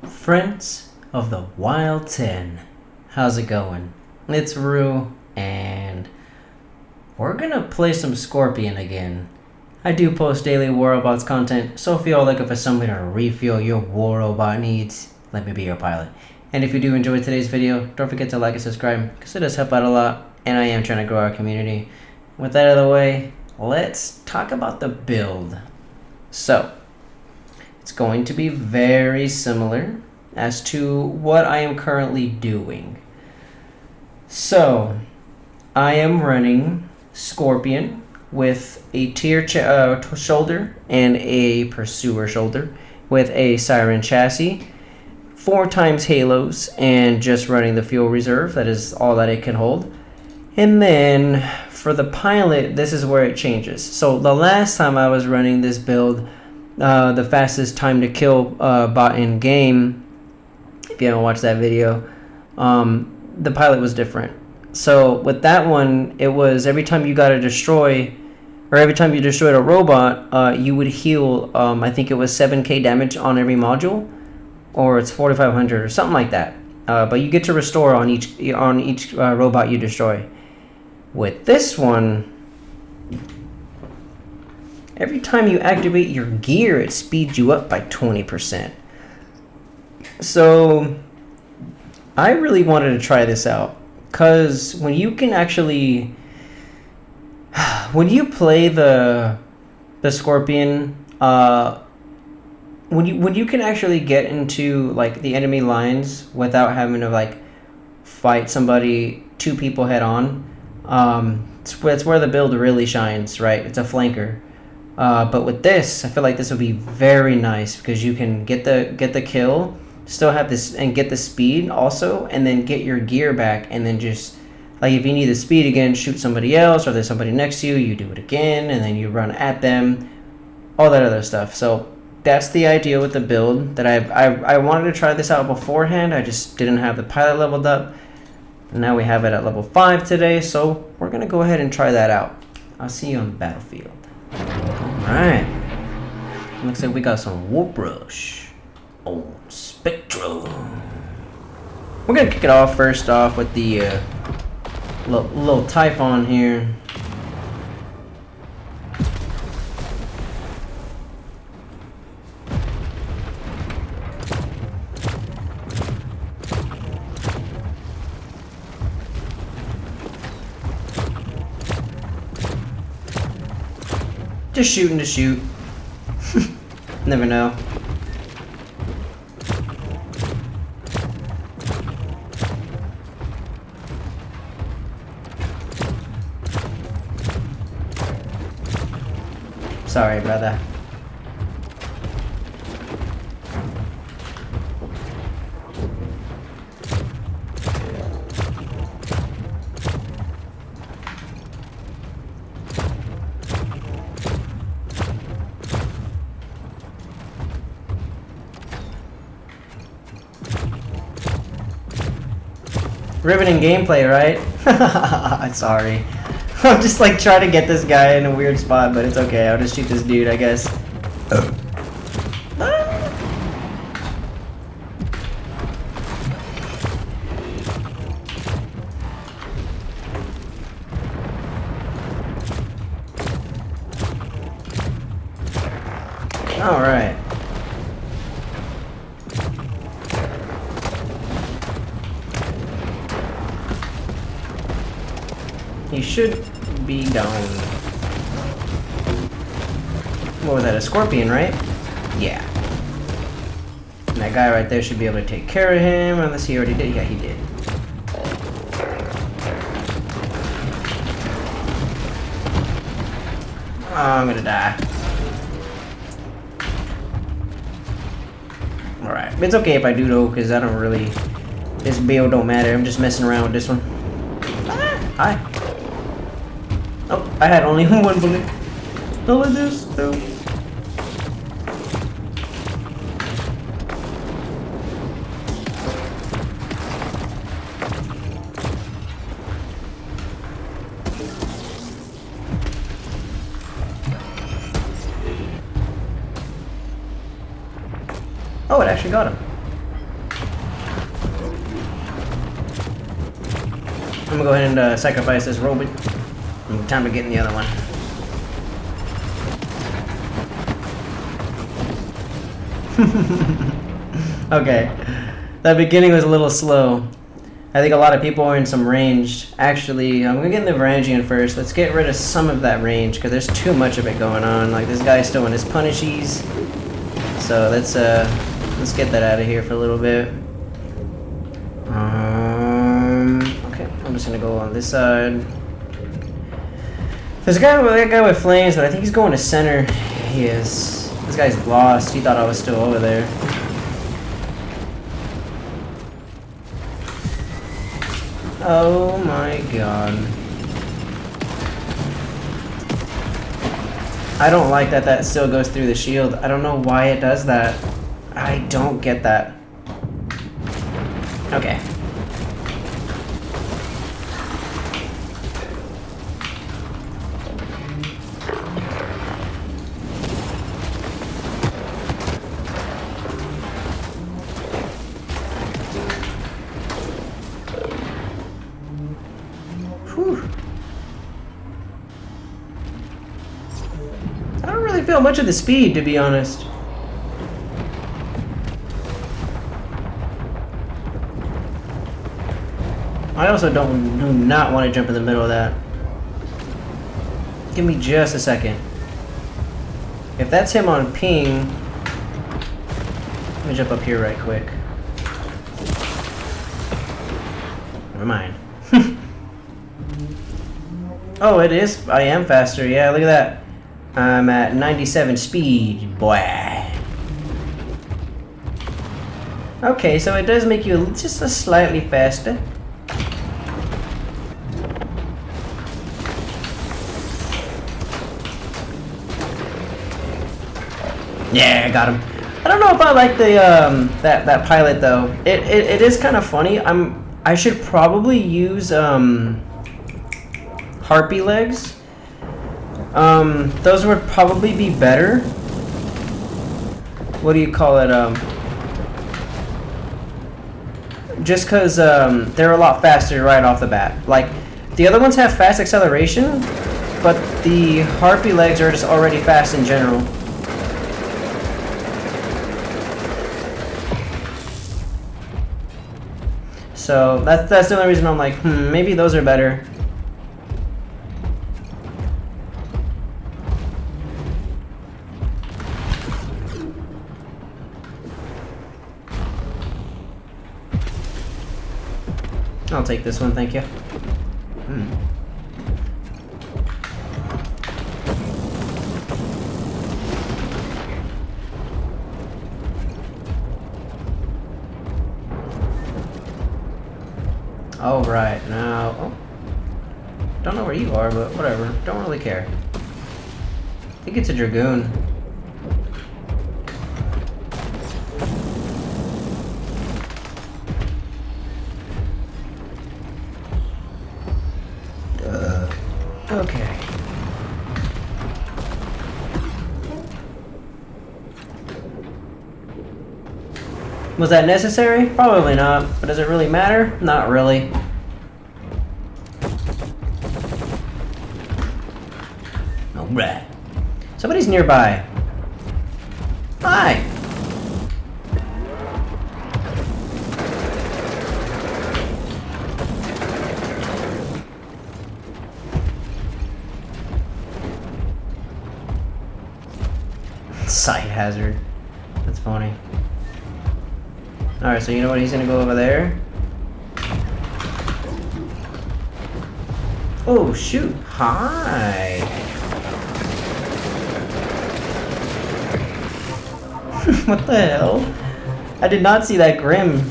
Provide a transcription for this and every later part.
Friends of the Wild 10. How's it going? It's Rue, and we're gonna play some Scorpion again. I do post daily War Robots content, so if you're looking for somebody to refuel your War Robot needs, let me be your pilot. And if you do enjoy today's video, don't forget to like and subscribe, because it does help out a lot, and I am trying to grow our community. With that out of the way, let's talk about the build. So, it's going to be very similar as to what I am currently doing. So, I am running Scorpion with a tier shoulder and a pursuer shoulder with a siren chassis, 4 times halos, and just running the fuel reserve. That is all that it can hold. And then for the pilot, this is where it changes. So the last time I was running this build, the fastest time to kill bot in game, if you haven't watched that video, the pilot was different. So with that one, it was every time you got to destroy, or every time you destroyed a robot, you would heal, I think it was 7k damage on every module, or it's 4500 or something like that. But you get to restore on each robot you destroy. With this one, every time you activate your gear, it speeds you up by 20%. So I really wanted to try this out, because when you can actually, when you play the Scorpion, when you can actually get into like the enemy lines without having to like fight somebody, 2 people head on, it's where the build really shines, right? It's a flanker. But with this, I feel like this would be very nice, because you can get the kill, still have this, and get the speed also, and then get your gear back, and then just like if you need the speed again, shoot somebody else, or there's somebody next to you, you do it again, and then you run at them, all that other stuff. So that's the idea with the build. That I wanted to try this out beforehand. I just didn't have the pilot leveled up. Now we have it at level 5 today, so we're gonna go ahead and try that out. I'll see you on the battlefield. Alright. Looks like we got some Warp Rush on Spectrum. We're gonna kick it off first off with the little Typhon here. Just shooting to shoot. Never know. Sorry, brother. Riveting gameplay, right? Sorry. I'm just like trying to get this guy in a weird spot, but it's okay. I'll just shoot this dude, I guess. All right. He should be down. What was that, a Scorpion, right? Yeah. And that guy right there should be able to take care of him, unless he already did. Yeah, he did. Oh, I'm gonna die. Alright, it's okay if I do though, because I don't really, this build don't matter. I'm just messing around with this one. Ah, hi. Oh, I had only 1 bullet. Don't let this do. Oh, it actually got him. I'm gonna go ahead and sacrifice this robot. Time to get in the other one. Okay, that beginning was a little slow. I think a lot of people are in some range. Actually, I'm gonna get in the Varangian first. Let's get rid of some of that range because there's too much of it going on. Like this guy's still in his punishies. So let's get that out of here for a little bit. Okay, I'm just gonna go on this side. There's a guy with flames, but I think he's going to center. He is. This guy's lost. He thought I was still over there. Oh my god. I don't like that that still goes through the shield. I don't know why it does that. I don't get that. Okay. Whew. I don't really feel much of the speed, to be honest. I also do not want to jump in the middle of that. Give me just a second. If that's him on ping, let me jump up here right quick. Never mind. Oh, it is. I am faster. Yeah, look at that. I'm at 97 speed, boy. Okay, so it does make you just a slightly faster. Yeah, I got him. I don't know if I like the that pilot though. It is kind of funny. I should probably use harpy legs. Those would probably be better. What do you call it? Just because they're a lot faster right off the bat. Like the other ones have fast acceleration, but the harpy legs are just already fast in general. So that's the only reason I'm like, maybe those are better. I'll take this one, thank you. Oh, right, now... Oh. Don't know where you are, but whatever. Don't really care. I think it's a Dragoon. Okay. Was that necessary? Probably not. But does it really matter? Not really. Alright. Somebody's nearby. Hi! Sight hazard. That's funny. Alright, so you know what? He's gonna go over there. Oh, shoot. Hi. What the hell? I did not see that Grim.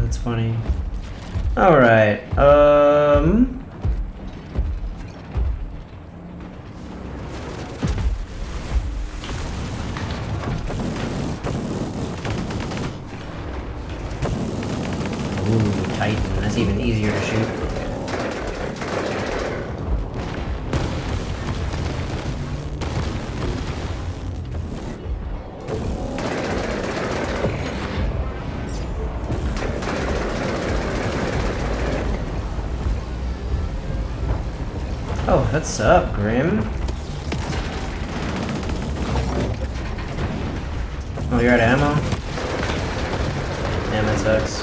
That's funny. Alright, Ooh, Titan. That's even easier to shoot. Oh, what's up, Grim? Oh, you're out of ammo? Damn, that sucks.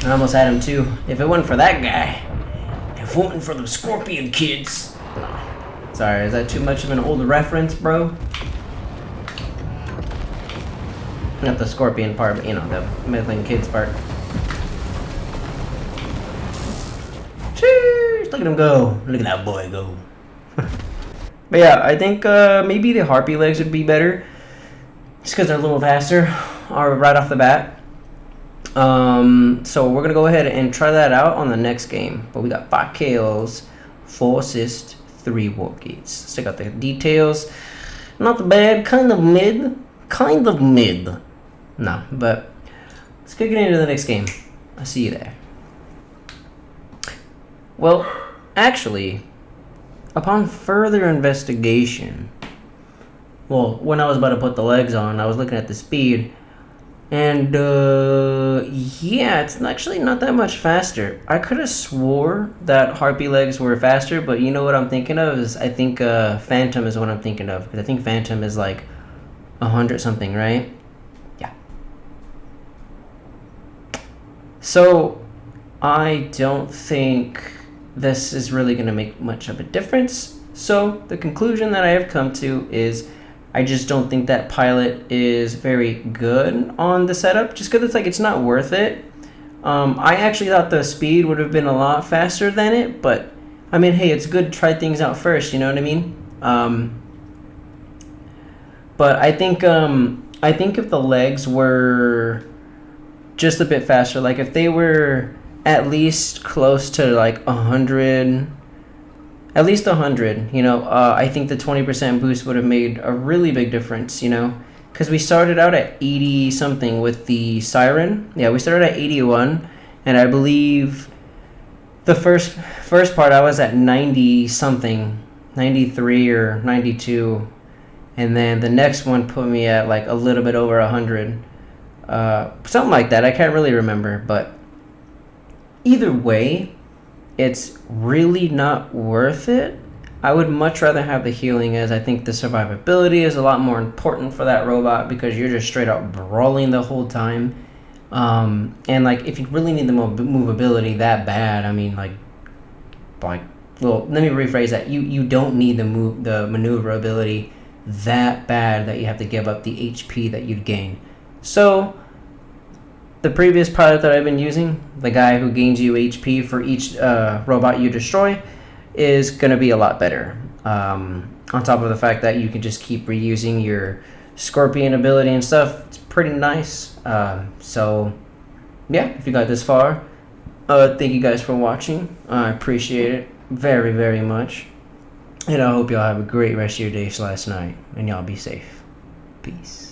I almost had him too. If it wasn't for that guy. If it wasn't for the Scorpion kids. No. Sorry, is that too much of an old reference, bro? Not the Scorpion part, but you know, the Midland kids part. Cheers! Look at him go. Look at that boy go. But yeah, I think maybe the Harpy legs would be better. Just because they're a little faster, or right off the bat. So we're going to go ahead and try that out on the next game. But we got 5 kills, 4 assists, 3 warp gates. Let's check out the details. Not bad, kind of mid. Kind of mid. No, but let's get into the next game. I'll see you there. Well, actually, upon further investigation, well, when I was about to put the legs on, I was looking at the speed, and yeah, it's actually not that much faster. I could have swore that Harpy legs were faster, but you know what I'm thinking of is I think Phantom is what I'm thinking of, because I think Phantom is like 100 something, right? Yeah. So I don't think this is really going to make much of a difference. So the conclusion that I have come to is I just don't think that pilot is very good on the setup, just because it's like it's not worth it. I actually thought the speed would have been a lot faster than it, but I mean, hey, it's good to try things out first, you know what I mean? But I think if the legs were just a bit faster, like if they were at least close to like 100, at least 100, you know, I think the 20% boost would have made a really big difference, you know, because we started out at 80 something with the Siren. Yeah, we started at 81, and I believe the first part I was at 90 something, 93 or 92, and then the next one put me at like a little bit over 100, something like that. I can't really remember, but either way, it's really not worth it. I would much rather have the healing, as I think the survivability is a lot more important for that robot, because you're just straight up brawling the whole time. And like if you really need the movability that bad, I mean like well, let me rephrase that. You don't need the maneuverability that bad that you have to give up the HP that you'd gain. So the previous pilot that I've been using, the guy who gains you HP for each robot you destroy, is going to be a lot better. On top of the fact that you can just keep reusing your Scorpion ability and stuff, it's pretty nice. So, yeah, if you got this far, thank you guys for watching. I appreciate it very, very much. And I hope y'all have a great rest of your day / night. And y'all be safe. Peace.